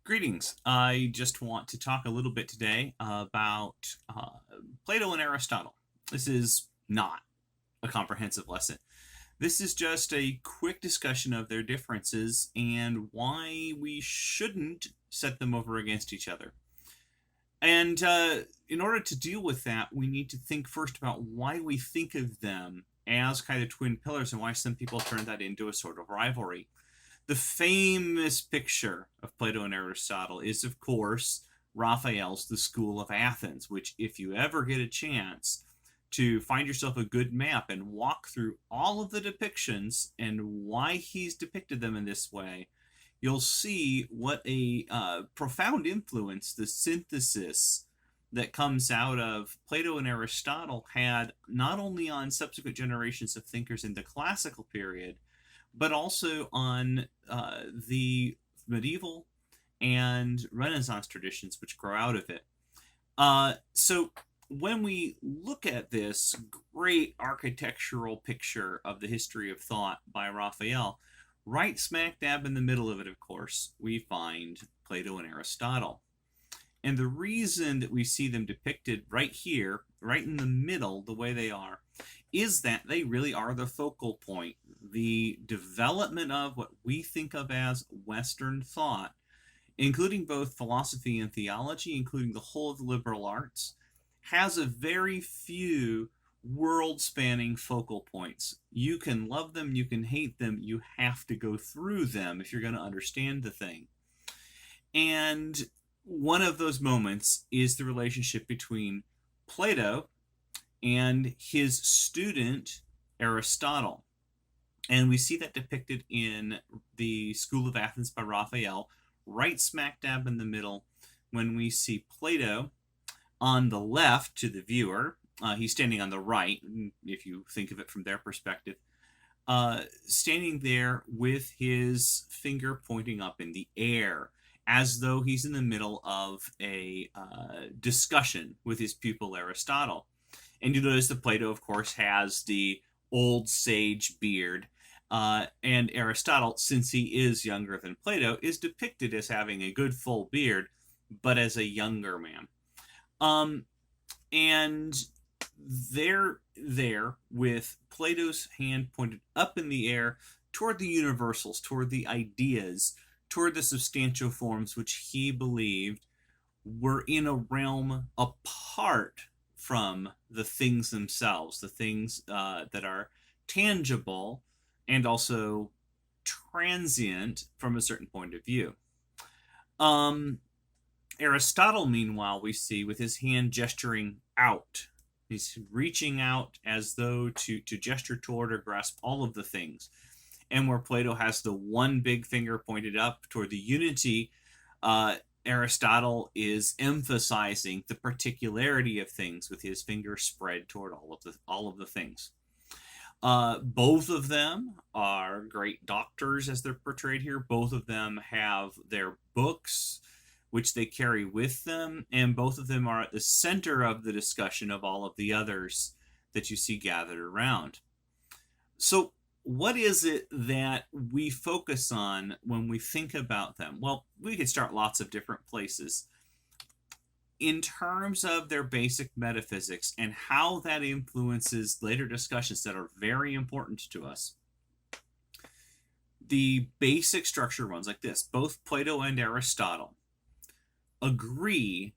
Greetings. I just want to talk a little bit today about Plato and Aristotle. This is not a comprehensive lesson. This is just a quick discussion of their differences and why we shouldn't set them over against each other. And in order to deal with that, we need to think first about why we think of them as kind of twin pillars and why some people turn that into a sort of rivalry. The famous picture of Plato and Aristotle is, of course, Raphael's The School of Athens, which, if you ever get a chance to find yourself a good map and walk through all of the depictions and why he's depicted them in this way, you'll see what a profound influence the synthesis that comes out of Plato and Aristotle had not only on subsequent generations of thinkers in the classical period, but also on the medieval and Renaissance traditions which grow out of it. So when we look at this great architectural picture of the history of thought by Raphael, right smack dab in the middle of it, of course, we find Plato and Aristotle. And the reason that we see them depicted right here, right in the middle, the way they are, is that they really are the focal point. The development of what we think of as Western thought, including both philosophy and theology, including the whole of the liberal arts, has a very few world-spanning focal points. You can love them, you can hate them, you have to go through them if you're going to understand the thing. And one of those moments is the relationship between Plato and his student Aristotle. And we see that depicted in the School of Athens by Raphael, right smack dab in the middle, when we see Plato on the left to the viewer. He's standing on the right, if you think of it from their perspective, standing there with his finger pointing up in the air, as though he's in the middle of a discussion with his pupil Aristotle. And you notice that Plato, of course, has the old sage beard. And Aristotle, since he is younger than Plato, is depicted as having a good full beard, but as a younger man. And they're there with Plato's hand pointed up in the air toward the universals, toward the ideas, toward the substantial forms which he believed were in a realm apart from the things themselves, the things that are tangible and also transient from a certain point of view. Aristotle, meanwhile, we see with his hand gesturing out. He's reaching out as though to gesture toward or grasp all of the things. And where Plato has the one big finger pointed up toward the unity, Aristotle is emphasizing the particularity of things with his finger spread toward all of the things. Both of them are great doctors, as they're portrayed here. Both of them have their books, which they carry with them, and both of them are at the center of the discussion of all of the others that you see gathered around. So what is it that we focus on when we think about them? Well, we could start lots of different places. In terms of their basic metaphysics and how that influences later discussions that are very important to us, the basic structure runs like this. Both Plato and Aristotle agree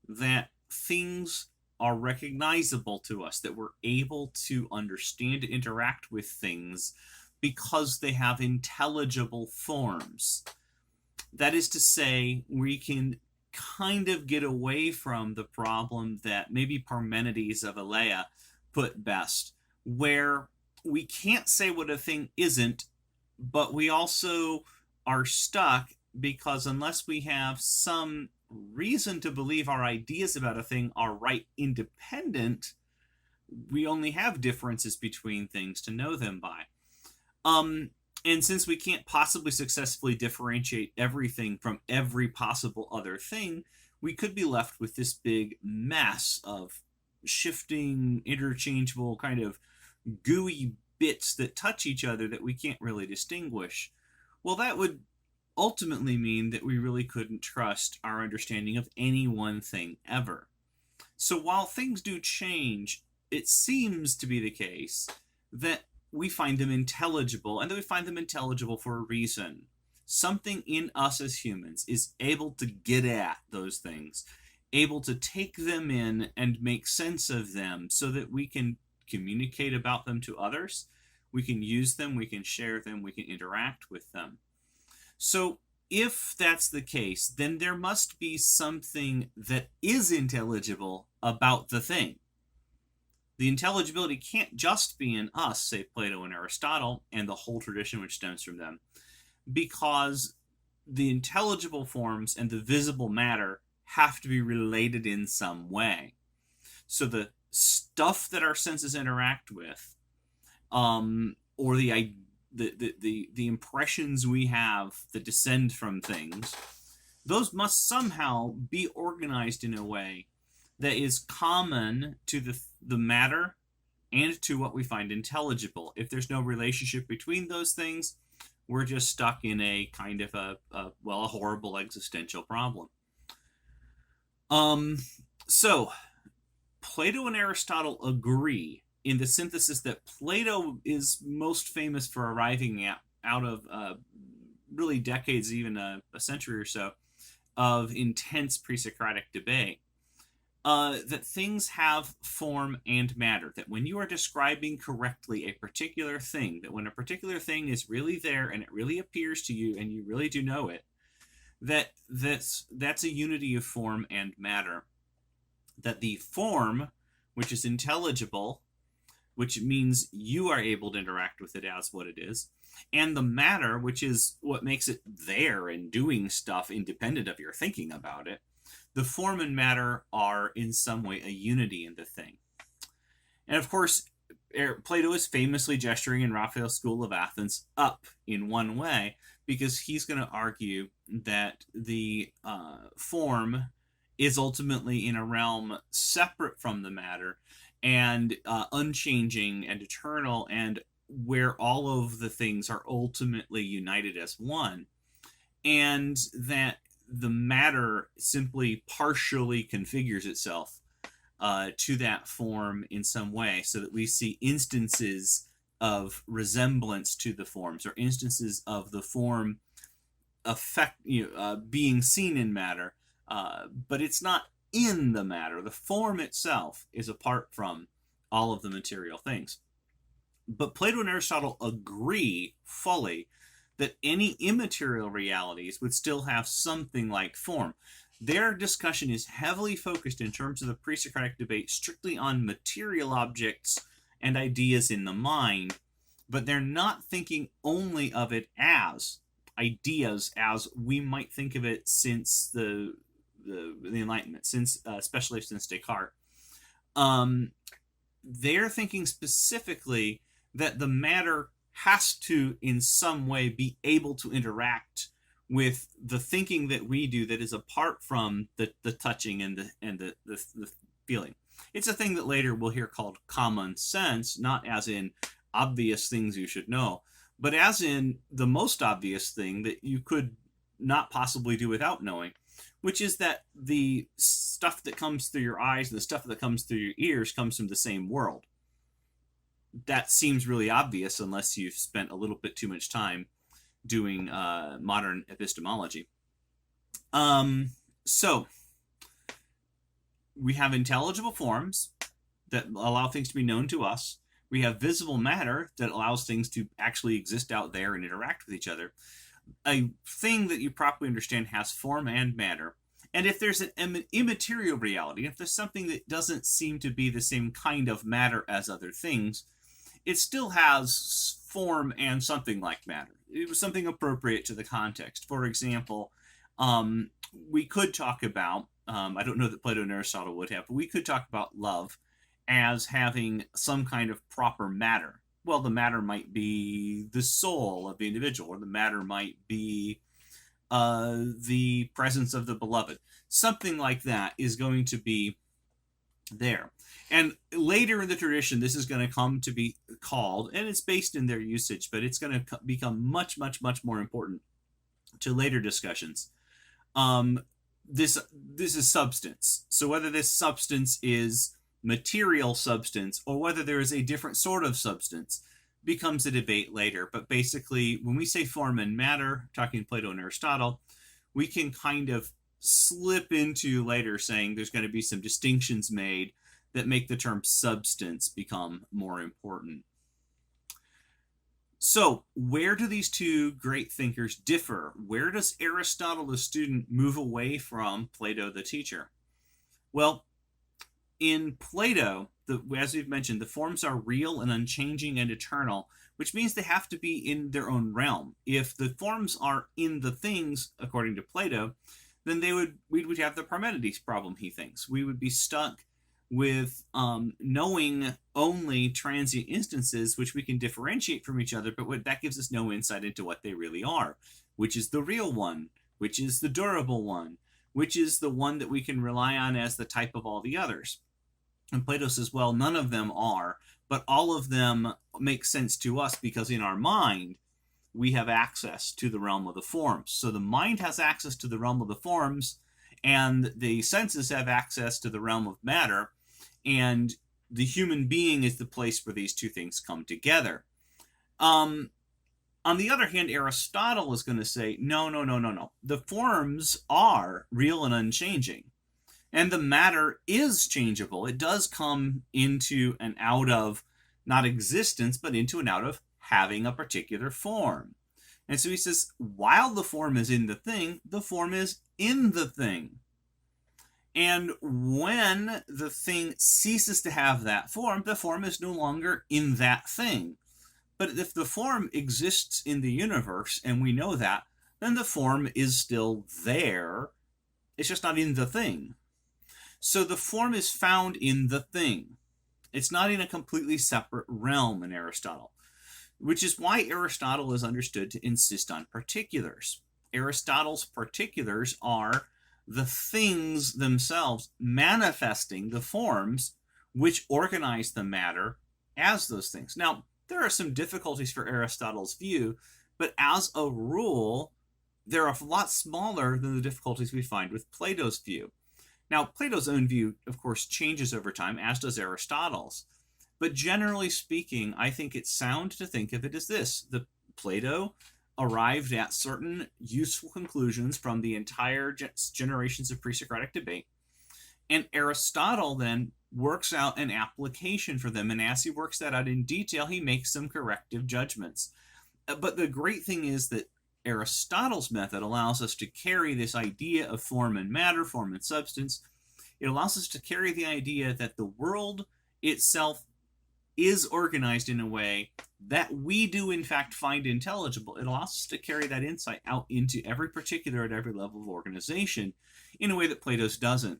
that things are recognizable to us, that we're able to understand and interact with things because they have intelligible forms. That is to say, we can kind of get away from the problem that maybe Parmenides of Elea put best, where we can't say what a thing isn't, but we also are stuck because unless we have some reason to believe our ideas about a thing are right independent, we only have differences between things to know them by. And since we can't possibly successfully differentiate everything from every possible other thing, we could be left with this big mess of shifting, interchangeable, kind of gooey bits that touch each other that we can't really distinguish. Well, that would ultimately mean that we really couldn't trust our understanding of any one thing ever. So while things do change, it seems to be the case that we find them intelligible, and that we find them intelligible for a reason. Something in us as humans is able to get at those things, able to take them in and make sense of them so that we can communicate about them to others. We can use them, we can share them, we can interact with them. So if that's the case, then there must be something that is intelligible about the thing. The intelligibility can't just be in us, say Plato and Aristotle, and the whole tradition which stems from them, because the intelligible forms and the visible matter have to be related in some way. So the stuff that our senses interact with, or the impressions we have that descend from things, those must somehow be organized in a way that is common to the matter and to what we find intelligible. If there's no relationship between those things, we're just stuck in a kind of a horrible existential problem. So Plato and Aristotle agree in the synthesis that Plato is most famous for arriving at, out of really decades, even a century or so, of intense pre-Socratic debate, that things have form and matter, that when you are describing correctly a particular thing, that when a particular thing is really there and it really appears to you and you really do know it, that's a unity of form and matter. That the form, which is intelligible, which means you are able to interact with it as what it is, and the matter, which is what makes it there and doing stuff independent of your thinking about it, the form and matter are in some way a unity in the thing. And of course, Plato is famously gesturing in Raphael's school of Athens up in one way, because he's going to argue that the form is ultimately in a realm separate from the matter and unchanging and eternal, and where all of the things are ultimately united as one, and that the matter simply partially configures itself to that form in some way, so that we see instances of resemblance to the forms, or instances of the form being seen in matter, but it's not in the matter. The form itself is apart from all of the material things. But Plato and Aristotle agree fully that any immaterial realities would still have something like form. Their discussion is heavily focused in terms of the pre-Socratic debate strictly on material objects and ideas in the mind, but they're not thinking only of it as ideas as we might think of it since the Enlightenment, especially since Descartes. They're thinking specifically that the matter has to, in some way, be able to interact with the thinking that we do that is apart from the touching and the feeling. It's a thing that later we'll hear called common sense, not as in obvious things you should know, but as in the most obvious thing that you could not possibly do without knowing, which is that the stuff that comes through your eyes and the stuff that comes through your ears comes from the same world. That seems really obvious unless you've spent a little bit too much time doing modern epistemology. So we have intelligible forms that allow things to be known to us. We have visible matter that allows things to actually exist out there and interact with each other. A thing that you properly understand has form and matter. And if there's an immaterial reality, if there's something that doesn't seem to be the same kind of matter as other things, it still has form and something like matter. It was something appropriate to the context. For example, we could talk about, I don't know that Plato and Aristotle would have, but we could talk about love as having some kind of proper matter. Well, the matter might be the soul of the individual, or the matter might be the presence of the beloved. Something like that is going to be there. And later in the tradition, this is going to come to be called, and it's based in their usage, but it's going to become much, much, much more important, to later discussions. This is substance. So whether this substance is material substance or whether there is a different sort of substance becomes a debate later. But basically, when we say form and matter, talking Plato and Aristotle, we can kind of slip into later saying there's going to be some distinctions made that make the term substance become more important. So, where do these two great thinkers differ? Where does Aristotle, the student, move away from Plato, the teacher? Well, in Plato, as we've mentioned, the forms are real and unchanging and eternal, which means they have to be in their own realm. If the forms are in the things, according to Plato, then we would have the Parmenides problem, he thinks. We would be stuck with knowing only transient instances which we can differentiate from each other, but that gives us no insight into what they really are. Which is the real one? Which is the durable one? Which is the one that we can rely on as the type of all the others? And Plato says, well, none of them are, but all of them make sense to us because in our mind, we have access to the realm of the forms. So the mind has access to the realm of the forms, and the senses have access to the realm of matter, and the human being is the place where these two things come together. On the other hand, Aristotle is going to say, no. The forms are real and unchanging, and the matter is changeable. It does come into and out of not existence, but into and out of having a particular form. And so he says, while the form is in the form is in the thing. And when the thing ceases to have that form, the form is no longer in that thing. But if the form exists in the universe, and we know that, then the form is still there. It's just not in the thing. So the form is found in the thing. It's not in a completely separate realm in Aristotle, which is why Aristotle is understood to insist on particulars. Aristotle's particulars are the things themselves manifesting the forms which organize the matter as those things. Now, there are some difficulties for Aristotle's view, but as a rule, they're a lot smaller than the difficulties we find with Plato's view. Now, Plato's own view, of course, changes over time, as does Aristotle's. But generally speaking, I think it's sound to think of it as this. Plato arrived at certain useful conclusions from the entire generations of pre-Socratic debate, and Aristotle then works out an application for them, and as he works that out in detail, he makes some corrective judgments. But the great thing is that Aristotle's method allows us to carry this idea of form and matter, form and substance. It allows us to carry the idea that the world itself is organized in a way that we do in fact find intelligible. It allows us to carry that insight out into every particular at every level of organization in a way that Plato's doesn't.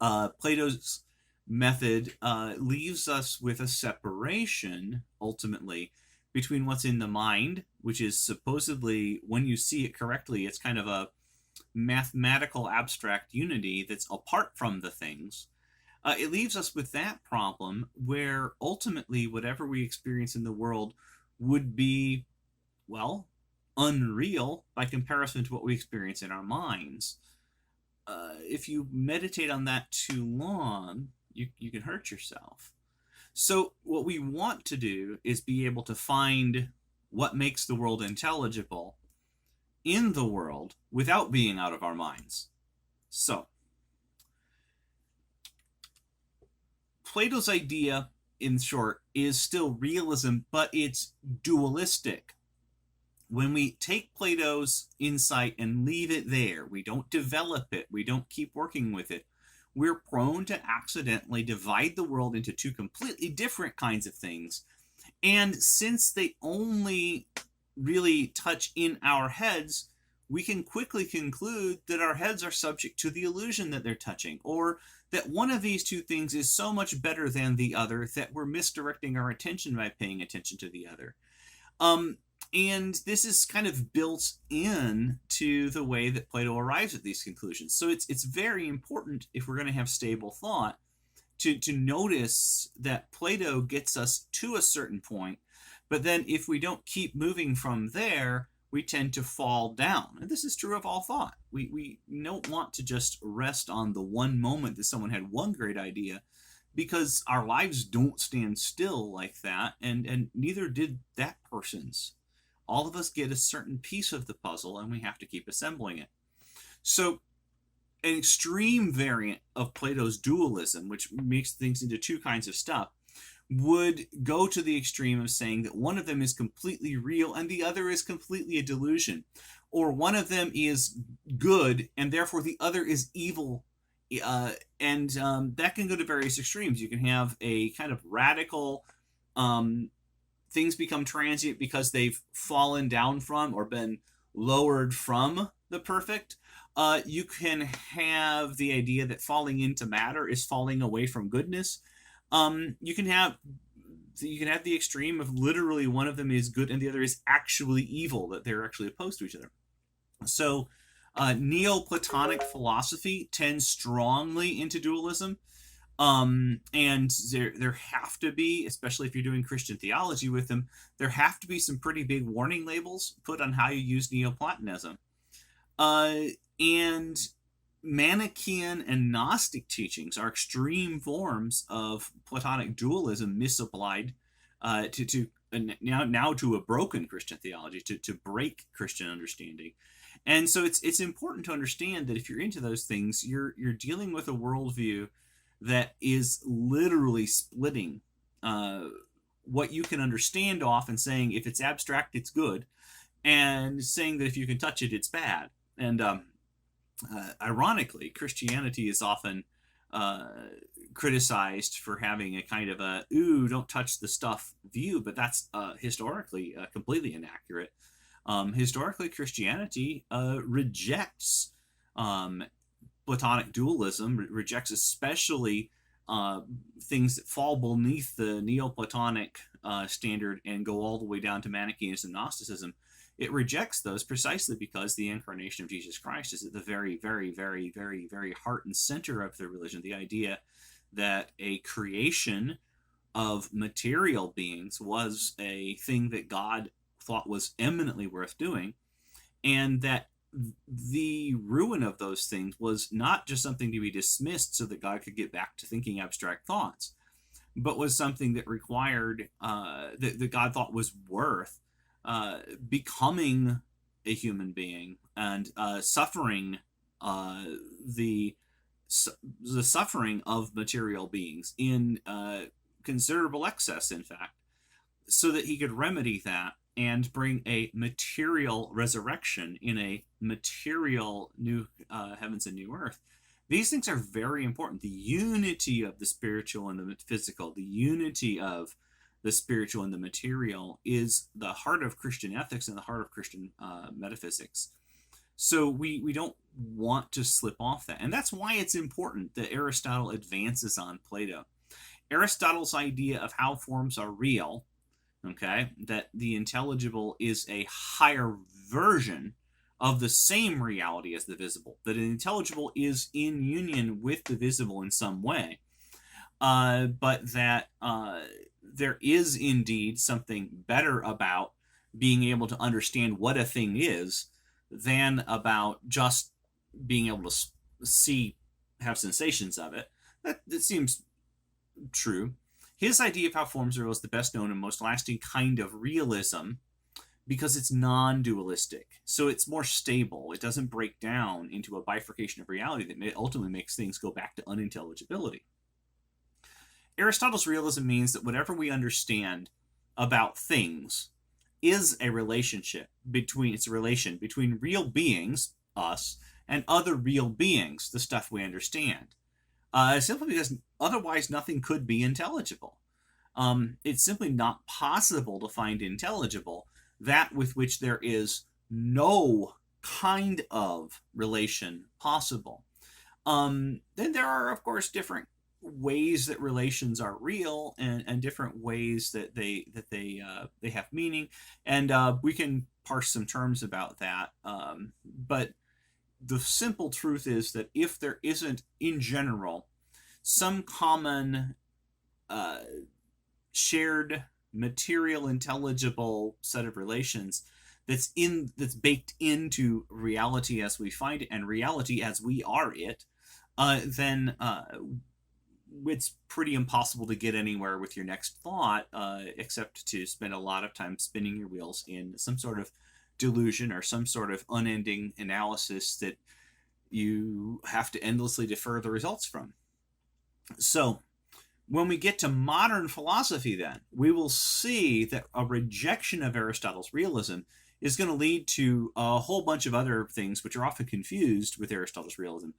Plato's method leaves us with a separation, ultimately, between what's in the mind, which is supposedly, when you see it correctly, it's kind of a mathematical abstract unity that's apart from the things. It leaves us with that problem where ultimately whatever we experience in the world would be, well, unreal by comparison to what we experience in our minds. If you meditate on that too long, you can hurt yourself. So what we want to do is be able to find what makes the world intelligible in the world without being out of our minds. So, Plato's idea, in short, is still realism, but it's dualistic. When we take Plato's insight and leave it there, we don't develop it, we don't keep working with it, we're prone to accidentally divide the world into two completely different kinds of things. And since they only really touch in our heads, we can quickly conclude that our heads are subject to the illusion that they're touching, or that one of these two things is so much better than the other that we're misdirecting our attention by paying attention to the other. And this is kind of built in to the way that Plato arrives at these conclusions. So it's very important, if we're going to have stable thought, to notice that Plato gets us to a certain point, but then if we don't keep moving from there, we tend to fall down. And this is true of all thought. We don't want to just rest on the one moment that someone had one great idea, because our lives don't stand still like that, and neither did that person's. All of us get a certain piece of the puzzle, and we have to keep assembling it. So an extreme variant of Plato's dualism, which makes things into two kinds of stuff, would go to the extreme of saying that one of them is completely real and the other is completely a delusion, or one of them is good and therefore the other is evil. That can go to various extremes. You can have a kind of radical things become transient because they've fallen down from or been lowered from the perfect. You can have the idea that falling into matter is falling away from goodness. You can have the extreme of literally one of them is good and the other is actually evil, that they're actually opposed to each other. So Neoplatonic philosophy tends strongly into dualism. And there have to be, especially if you're doing Christian theology with them, there have to be some pretty big warning labels put on how you use Neoplatonism. And Manichaean and Gnostic teachings are extreme forms of Platonic dualism misapplied to a broken Christian theology, to break Christian understanding. And so it's important to understand that if you're into those things, you're dealing with a worldview that is literally splitting what you can understand off and saying if it's abstract, it's good, and saying that if you can touch it, it's bad. And ironically, Christianity is often criticized for having a kind of a, ooh, don't touch the stuff view, but that's historically completely inaccurate. Historically, Christianity rejects Platonic dualism, rejects especially things that fall beneath the Neoplatonic standard and go all the way down to Manichaeism and Gnosticism. It rejects those precisely because the incarnation of Jesus Christ is at the very, very, very, very, very heart and center of their religion. The idea that a creation of material beings was a thing that God thought was eminently worth doing, and that the ruin of those things was not just something to be dismissed so that God could get back to thinking abstract thoughts, but was something that required, that God thought was worth becoming a human being and suffering the suffering of material beings in considerable excess, in fact, so that he could remedy that and bring a material resurrection in a material new heavens and new earth. These things are very important. The unity of the spiritual and the physical, the unity of the spiritual and the material, is the heart of Christian ethics and the heart of Christian metaphysics. So we don't want to slip off that. And that's why it's important that Aristotle advances on Plato. Aristotle's idea of how forms are real, okay, that the intelligible is a higher version of the same reality as the visible, that an intelligible is in union with the visible in some way, but that there is indeed something better about being able to understand what a thing is than about just being able to see, have sensations of it. That seems true. His idea of how forms are real is the best known and most lasting kind of realism because it's non-dualistic. So it's more stable. It doesn't break down into a bifurcation of reality that ultimately makes things go back to unintelligibility. Aristotle's realism means that whatever we understand about things is a relationship between, it's a relation between real beings, us, and other real beings, the stuff we understand. Simply because otherwise nothing could be intelligible. It's simply not possible to find intelligible that with which there is no kind of relation possible. Then there are, of course, different ways that relations are real and different ways that they have meaning, and we can parse some terms about that. But the simple truth is that if there isn't, in general, some common shared material intelligible set of relations, that's baked into reality as we find it and reality as we are it, then it's pretty impossible to get anywhere with your next thought, except to spend a lot of time spinning your wheels in some sort of delusion or some sort of unending analysis that you have to endlessly defer the results from. So when we get to modern philosophy, then we will see that a rejection of Aristotle's realism is going to lead to a whole bunch of other things which are often confused with Aristotle's realism.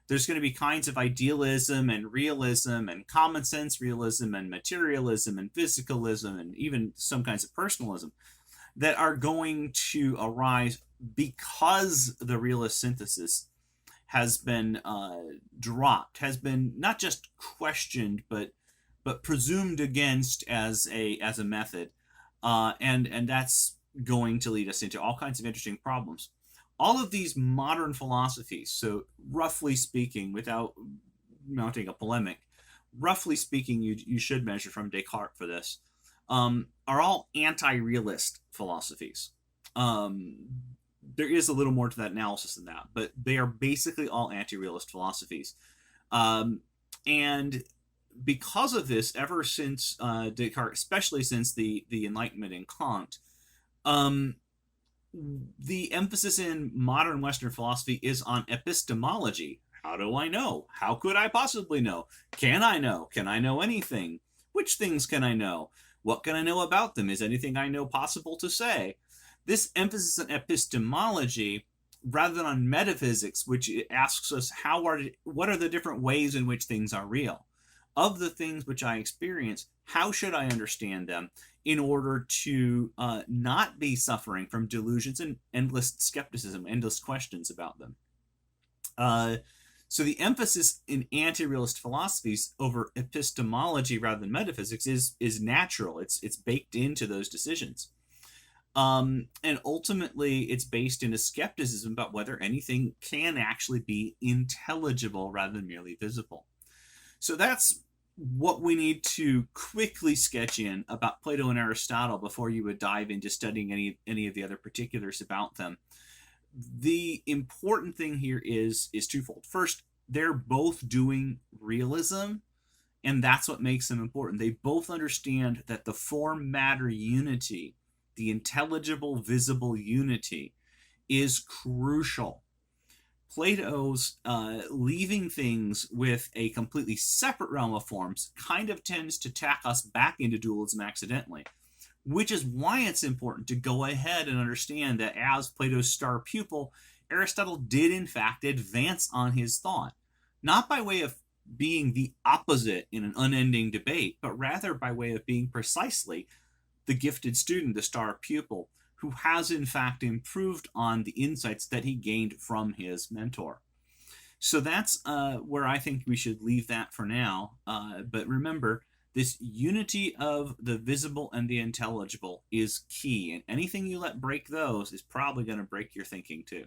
There's going to be kinds of idealism and realism and common sense realism and materialism and physicalism and even some kinds of personalism that are going to arise because the realist synthesis has been dropped, has been not just questioned but presumed against as a method, and that's going to lead us into all kinds of interesting problems. All of these modern philosophies, so roughly speaking, without mounting a polemic, roughly speaking, you should measure from Descartes for this, are all anti-realist philosophies. There is a little more to that analysis than that, but they are basically all anti-realist philosophies. And because of this, ever since Descartes, especially since the Enlightenment in Kant, the emphasis in modern Western philosophy is on epistemology. How do I know? How could I possibly know? Can I know? Can I know anything? Which things can I know? What can I know about them? Is anything I know possible to say? This emphasis on epistemology rather than on metaphysics, which asks us what are the different ways in which things are real. Of the things which I experience, how should I understand them in order to not be suffering from delusions and endless skepticism, endless questions about them? So the emphasis in anti-realist philosophies over epistemology rather than metaphysics is natural. It's baked into those decisions. And ultimately, it's based in a skepticism about whether anything can actually be intelligible rather than merely visible. So that's what we need to quickly sketch in about Plato and Aristotle before you would dive into studying any of the other particulars about them. The important thing here is twofold. First, they're both doing realism, and that's what makes them important. They both understand that the form-matter unity, the intelligible, visible unity, is crucial. Plato's leaving things with a completely separate realm of forms kind of tends to tack us back into dualism accidentally, which is why it's important to go ahead and understand that as Plato's star pupil, Aristotle did in fact advance on his thought, not by way of being the opposite in an unending debate, but rather by way of being precisely the gifted student, the star pupil, who has in fact improved on the insights that he gained from his mentor. So that's where I think we should leave that for now. But remember, this unity of the visible and the intelligible is key, and anything you let break those is probably going to break your thinking too.